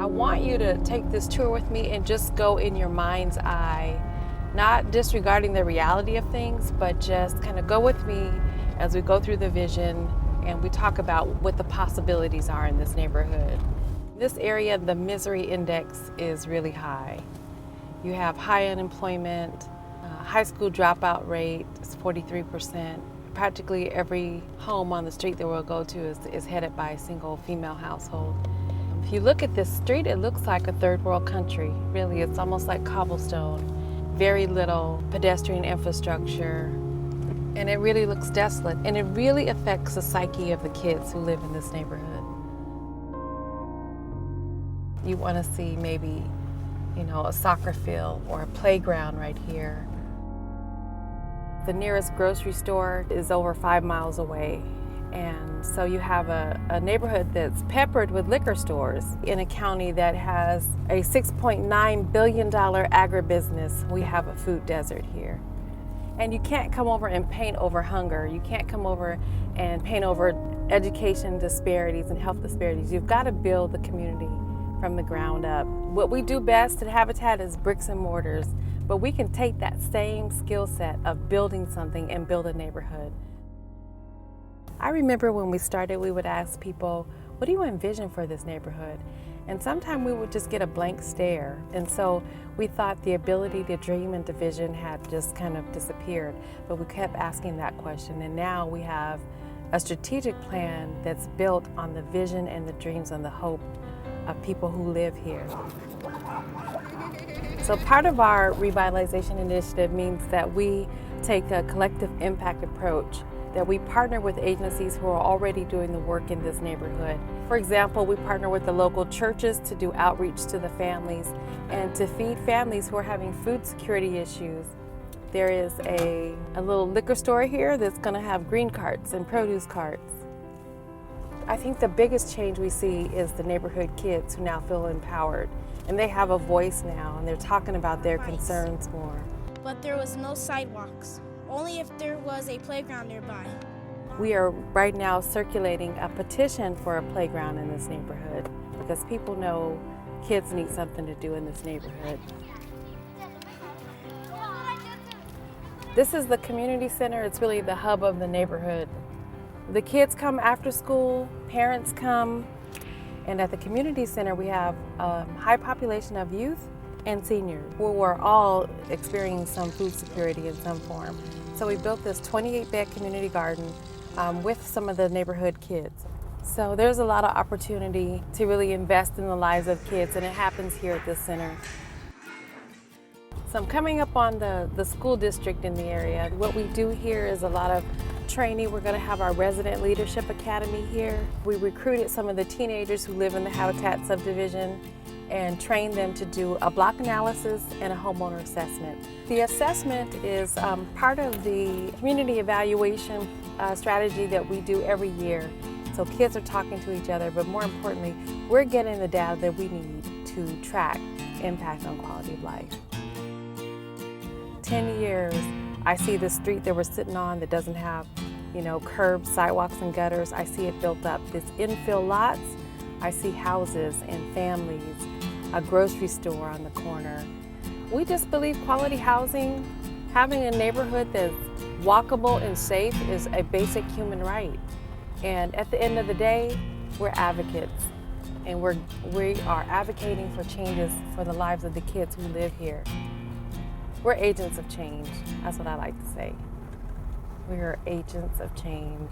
I want you to take this tour with me and just go in your mind's eye, not disregarding the reality of things, but just kind of go with me as we go through the vision and we talk about what the possibilities are in this neighborhood. This area, the misery index is really high. You have high unemployment, high school dropout rate is 43%. Practically every home on the street that we'll go to is headed by a single female household. If you look at this street, it looks like a third world country. Really, it's almost like cobblestone. Very little pedestrian infrastructure, and it really looks desolate, and it really affects the psyche of the kids who live in this neighborhood. You want to see maybe, a soccer field or a playground right here. The nearest grocery store is over 5 miles away. And so you have a neighborhood that's peppered with liquor stores in a county that has a $6.9 billion agribusiness. We have a food desert here. And you can't come over and paint over hunger. You can't come over and paint over education disparities and health disparities. You've got to build the community from the ground up. What we do best at Habitat is bricks and mortars, but we can take that same skill set of building something and build a neighborhood. I remember when we started, we would ask people, what do you envision for this neighborhood? And sometimes we would just get a blank stare. And so we thought the ability to dream and to vision had just kind of disappeared. But we kept asking that question. And now we have a strategic plan that's built on the vision and the dreams and the hope of people who live here. So part of our revitalization initiative means that we take a collective impact approach, that we partner with agencies who are already doing the work in this neighborhood. For example, we partner with the local churches to do outreach to the families and to feed families who are having food security issues. There is a little liquor store here that's going to have green carts and produce carts. I think the biggest change we see is the neighborhood kids who now feel empowered, and they have a voice now, and they're talking about their concerns more. But there was no sidewalks. Only if there was a playground nearby. We are right now circulating a petition for a playground in this neighborhood because people know kids need something to do in this neighborhood. This is the community center. It's really the hub of the neighborhood. The kids come after school, parents come, and at the community center we have a high population of youth and seniors who are all experiencing some food security in some form. So we built this 28-bed community garden with some of the neighborhood kids. So there's a lot of opportunity to really invest in the lives of kids, and it happens here at this center. So I'm coming up on the school district in the area. What we do here is a lot of training. We're going to have our resident leadership academy here. We recruited some of the teenagers who live in the Habitat subdivision and train them to do a block analysis and a homeowner assessment. The assessment is part of the community evaluation strategy that we do every year. So kids are talking to each other, but more importantly, we're getting the data that we need to track impact on quality of life. 10 years, I see the street that we're sitting on that doesn't have, curbs, sidewalks, and gutters. I see it built up. It's infill lots. I see houses and families, a grocery store on the corner. We just believe quality housing, having a neighborhood that's walkable and safe is a basic human right. And at the end of the day, we're advocates. And we are advocating for changes for the lives of the kids who live here. We're agents of change. That's what I like to say. We are agents of change.